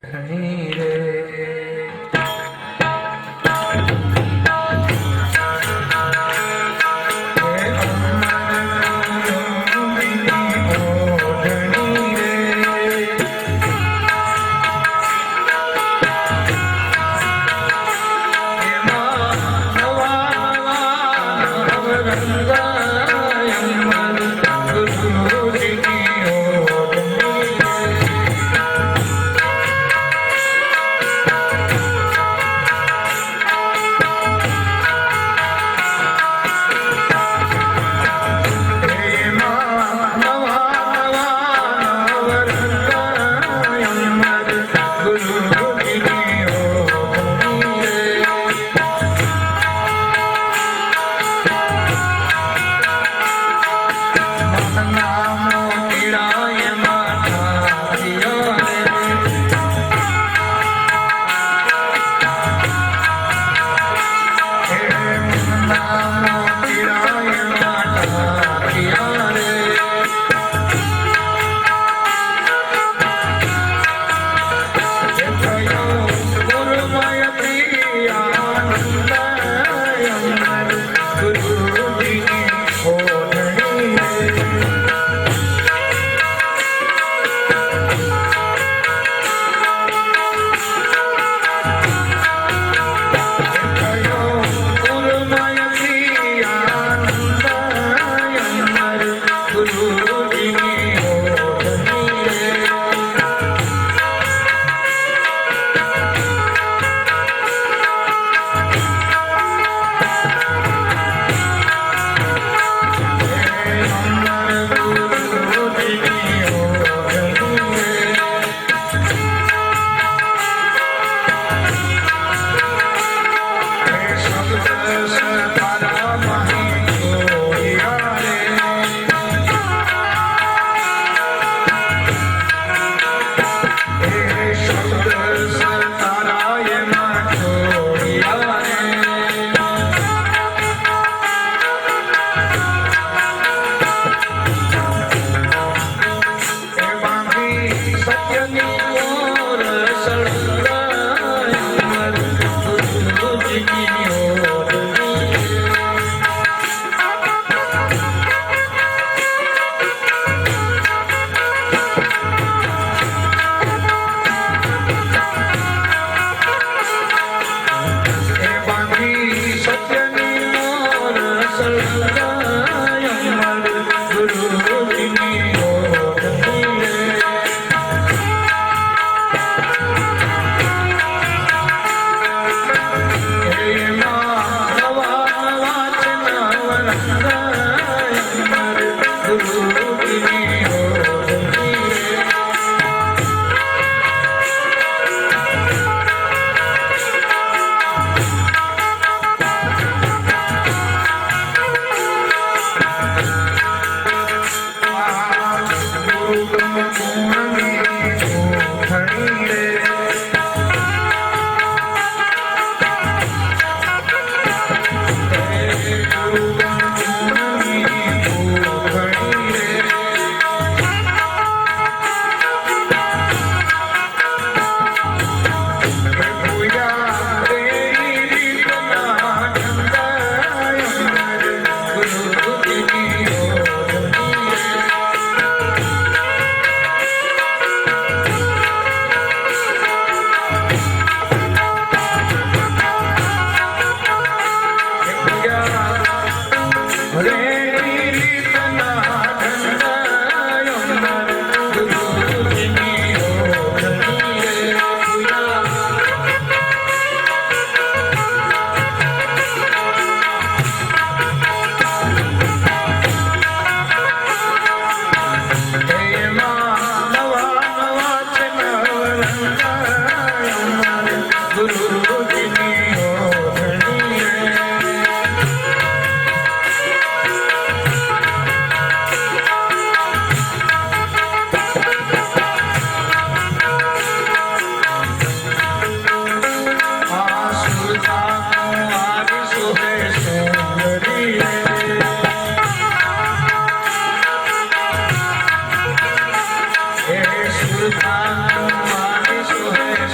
ધણી રે સુરતા મારી સોહે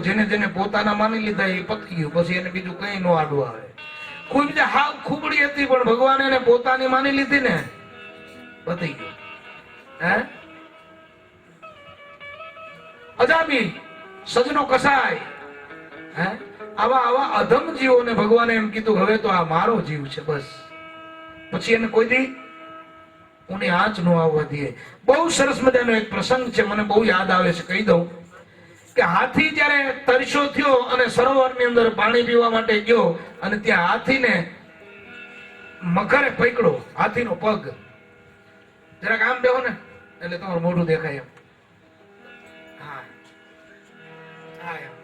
જેને જેને પોતાના માની લીધા એ પતી ગયું, પછી એને બીજું કઈ નો આડું આવે. કોઈ બીજા હાવ ખૂબડી હતી પણ ભગવાન એને પોતાની માની લીધી ને, પતી ગયું. હે અજાબી સજનો કસાય. હે આવા આવા અધમ જીવોને ભગવાને એમ કીધું હવે તો આ મારો જીવ છે બસ, પછી એને કોઈ દી ઉની આંચ નો આવવા દે. બહુ સરસ મજાનો એક પ્રસંગ છે, મને બહુ યાદ આવે છે, કહી દઉં કે હાથી જયારે તરસ્યો થયો અને સરોવરની અંદર પાણી પીવા માટે ગયો અને ત્યાં હાથીને મગરે પકડ્યો, હાથીનો પગ. જરાક આમ બેહો ને એટલે તમારું મોઢું દેખાય એમ. હા હા એમ.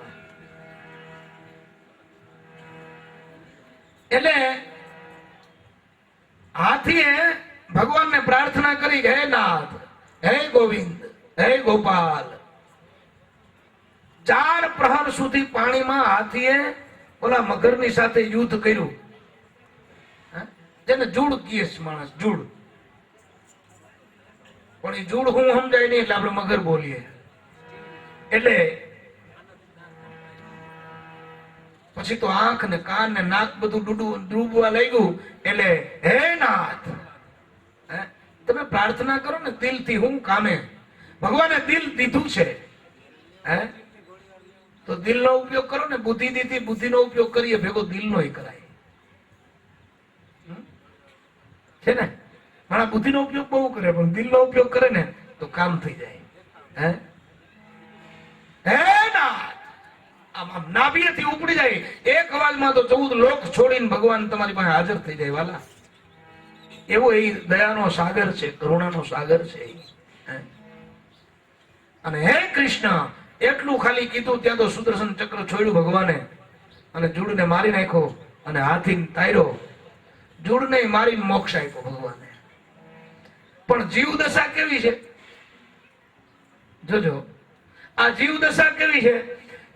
એટલે હાથીએ ભગવાનને પ્રાર્થના કરી, હે નાથ, હે ગોવિંદ, હે ગોપાલ. 4 પ્રહર સુધી પાણીમાં હાથીએ ઓલા મગરની સાથે યુદ્ધ કર્યું, જેને જુડ કહે છે માણસ, જુડ. પણ એ જુડ હું સમજાય નહીં એટલે આપણે મગર બોલીએ. એટલે પછી તો આંખ ને કાન ને નાક બધું ડૂબવા લાગ્યું. એટલે હે નાથ, તમે પ્રાર્થના કરો ને દિલથી, હું કામે. ભગવાને દિલ દીધું છે, હે તો દિલનો ઉપયોગ કરો ને. બુદ્ધિ દીધી, બુદ્ધિનો ઉપયોગ કરીએ ભેગો દિલનો કરાય છે ને. મારા બુદ્ધિનો ઉપયોગ બહુ કરે પણ દિલનો ઉપયોગ કરે ને તો કામ થઈ જાય. હે નાથ, આમ નાભીએથી ઉપડી જાય એક અવાજમાં તો 14 લોક છોડીને ભગવાન તમારી પાસે હાજર થઈ જાય વાલા. એવો એ દયાનો સાગર છે, કરુણાનો સાગર છે. અને હે કૃષ્ણ એટલું ખાલી કીધું ત્યાં તો સુદર્શન ચક્ર છોડ્યું ભગવાને અને જુડને મારી નાખ્યો અને હાથીને તાર્યો. જુડને મારીને મોક્ષ આપ્યો ભગવાને. પણ જીવ દશા કેવી છે જોજો. આ જીવ દશા કેવી છે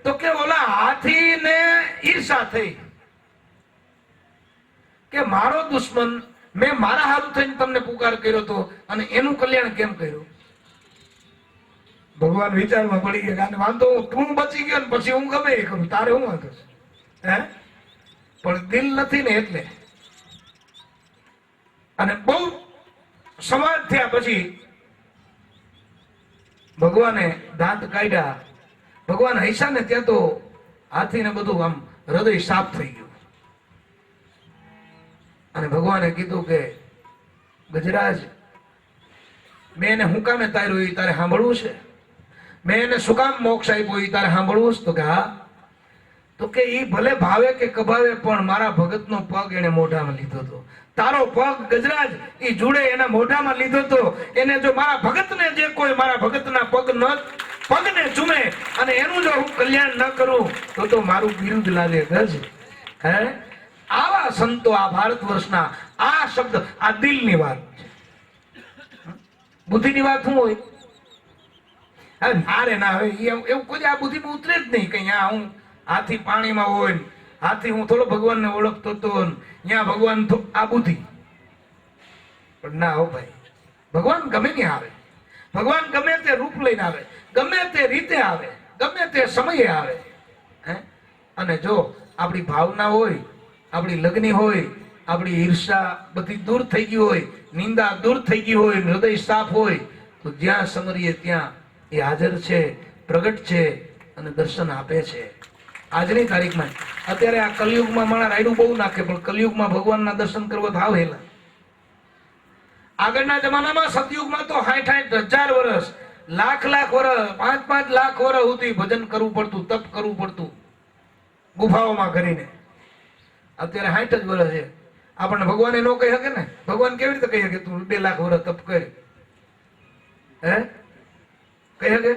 તો કે ઓલા હાથીને ઈર્ષા થઈ કે મારો દુશ્મન, મેં મારા હારું થઈને તમને પુકાર કર્યો તો અને એનું કલ્યાણ કેમ કર્યું. ભગવાન વિચારમાં પડી ગયા, વાંધો તું બચી ગયો ને પછી હું ગમે એ કરું, તારે હું વાંધો છે. હે પણ દિલ નથી ને એટલે. અને બહુ સમાજ થયા પછી ભગવાને દાંત કાઢ્યા, ભગવાન હૈસા ને ત્યાં તો હાથીને બધું આમ હૃદય સાફ થઈ ગયું. અને ભગવાને કીધું કે ગજરાજ, મેં એને હું કામે તાર્યું એ તારે સાંભળવું છે? મેં એને શું કામ મોક્ષ આપ્યો એ તારે સાંભળવું છે? તો કે હા. તો કે એ ભલે ભાવે કે કભાવે પણ મારા ભગતનો પગ એને મોઢામાં લીધો હતો. તારો પગ ગજરાજ એ જુડે એના મોઢામાં લીધો હતો. એને જો મારા ભગતને, જે કોઈ મારા ભગતના પગને ચૂમે અને એનું જો હું કલ્યાણ ન કરું તો મારું વિરુદ્ધ લાગે ગજ. હે આવા સંતો આ ભારત વર્ષના. આ શબ્દ આ દિલની વાત છે. બુદ્ધિની વાત શું હોય? નારે ના હોય એવું કોઈ આ બુદ્ધિમાં ઉતરે જ નહીં. કઈ હું હાથી પાણીમાં હોય, હાથી હું થોડો ભગવાનને ઓળખતો હતો, ત્યાં ભગવાન આ બુદ્ધિ. પણ ના હો ભાઈ, ભગવાન ગમે નહીં આવે. ભગવાન ગમે તે રૂપ લઈને આવે, ગમે તે રીતે આવે, ગમે તે સમયે આવે. અને જો આપણી ભાવના હોય, આપણી લગ્ની હોય, આપણી ઈર્ષા બધી દૂર થઈ ગઈ હોય, નિંદા દૂર થઈ ગઈ હોય, હૃદય સાફ હોય, તો જ્યાં સમરીએ ત્યાં એ હાજર છે, પ્રગટ છે અને દર્શન આપે છે. આજની તારીખમાં અત્યારે આ કલયુગમાં મારા રાયડું બહુ નાખે પણ કલયુગમાં ભગવાનના દર્શન કરવા થાવ હેલા. આગળના જમાનામાં સતયુગમાં તો 60,000 વર્ષ, લાખ વર્ષ, 5 લાખ વર્ષ સુધી ભજન કરવું પડતું, તપ કરવું પડતું ગુફાઓમાં કરીને. અત્યારે 60 જ વર્ષ છે. આપણને ભગવાન એ ન કહી શકે ને. ભગવાન કેવી રીતે કહી શકે તું 2 લાખ વર્ષ તપ કર? હે કહી શકે?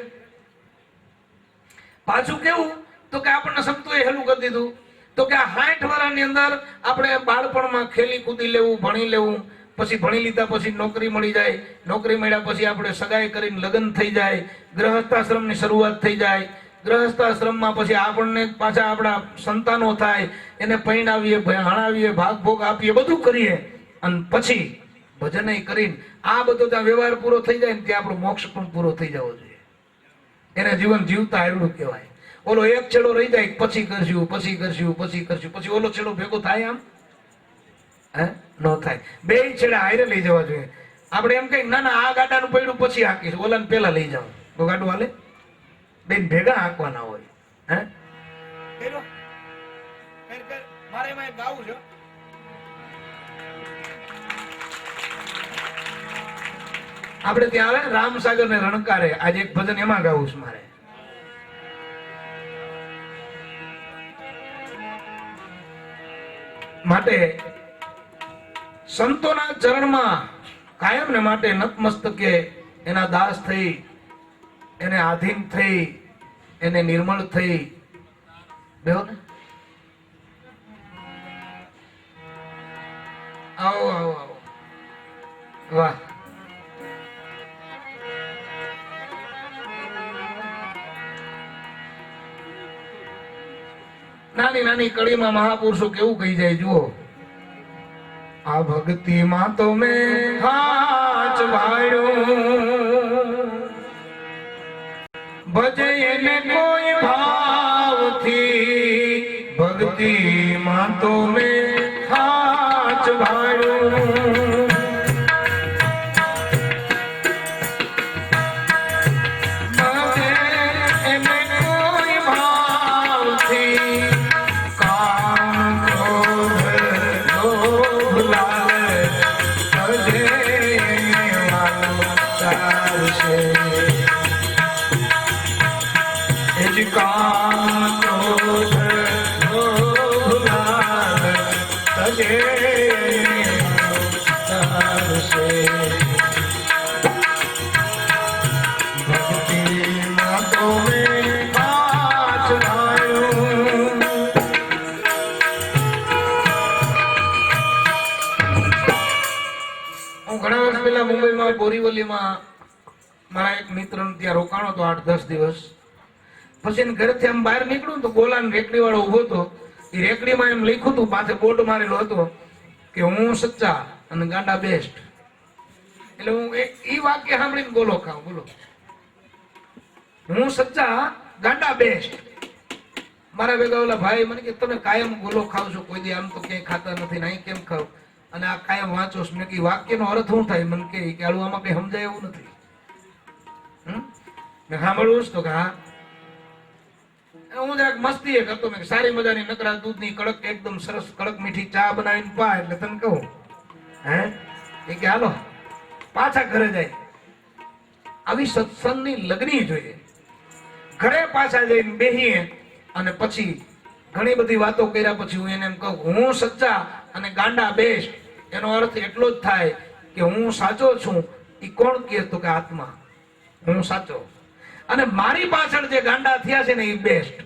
પાછું કેવું તો કે આપણને સંતોએ હેલું કરી દીધું તો કે આ 60 વર્ષની અંદર આપણે બાળપણમાં ખેલી કૂદી લેવું, ભણી લેવું, પછી ભણી લીધા પછી નોકરી મળી જાય, નોકરી મળ્યા પછી આપણે સગાઈ કરીને લગ્ન થઈ જાય, ગૃહસ્થાશ્રમની શરૂઆત થઈ જાય, ગૃહસ્થાશ્રમમાં પછી આપણને પાછા આપણા સંતાનો થાય, એને પૈણાવીએ, હણાવીએ, ભાગભોગ આપીએ, બધું કરીએ અને પછી ભજન કરીને આ બધો ત્યાં વ્યવહાર પૂરો થઈ જાય ને ત્યાં આપણો મોક્ષ પણ પૂરો થઈ જવો જોઈએ. એને જીવન જીવતા આવડું કહેવાય. ઓલો એક છેડો રહી જાય પછી કરશું પછી કરશું પછી કરશું પછી ઓલો છેડો ભેગો થાય આમ હે ન થાય બે છેડા હારે લઈ જવા જોઈએ આપણે એમ કઈ ના ના આ ગાડાનું પૈડું પછી હાંકીશ ઓલાને પેલા લઈ જાવ તો ગાડું હાલે બેન ભેગા હાંકવાના હોય હે મારે એમાં ગાવું છે આપણે ત્યાં આવે રામસાગર ને રણકારે આજે એક ભજન એમાં ગાવું છે મારે માટે સંતોના ચરણમાં કાયમ ને માટે નતમસ્તકે એના દાસ થઈ એને આધીન થઈ એને નિર્મળ થઈ બેહો ને આવો આવો આવો વાહ નાની નાની કડીમાં મહાપુરુષો કેવું કહી જાય જુઓ આ ભક્તિ માં તો મેં હાચ વાળ્યો ભજે એને કોઈ ભાવથી ભક્તિ માં તો મેં હાચ વાળ્યો મુંબઈમાં બોરીવલીમાં મારા એક મિત્ર ત્યાં રોકાણો હતો 8-10 દિવસ પછી ઘરેથી આમ બહાર નીકળ્યું તો ગોલાન રેકડી વાળો ઉભો હતો એ રેકડીમાં એમ લખ્યું હતું પાછળ બોર્ડ મારેલો હતો કે હું સચ્ચા અને ગાંડા બેસ્ટ એટલે હું એ વાક્ય સાંભળીને ગોલો ખાઉં બોલો હું સચ્ચા ગાંડા બેસ્ટ મારા ભેગા ઓલા ભાઈ મને કે તમે કાયમ ગોલો ખાવ છો કોઈ દી આમ તો ક્યાંય ખાતા નથી ને અહીં કેમ ખાવ અને આ કાયમ વાંચો મેં કે વાક્યનો અર્થ શું થાય મને કે આલું આમાં કઈ સમજાય એવું નથી મેં સાંભળવું તો કે હા હું જરાક મસ્તી એ કરતો મેં સારી મજાની નકરા દૂધની કડક એકદમ સરસ કડક મીઠી ચા બનાવીને પા એટલે તને કહું હે એ કે હાલો પાછા ઘરે જાય આવી સત્સંગની લગની જોઈએ ઘરે પાછા જઈને બેહીએ અને પછી ઘણી બધી વાતો કર્યા પછી હું એને એમ કહું હું સચ્ચા અને ગાંડા બેસ્ટ એનો અર્થ એટલો જ થાય કે હું સાચો છું એ કોણ કહે તો કે આત્મા હું સાચો અને મારી પાછળ જે ગાંડા થયા છે ને એ બેસ્ટ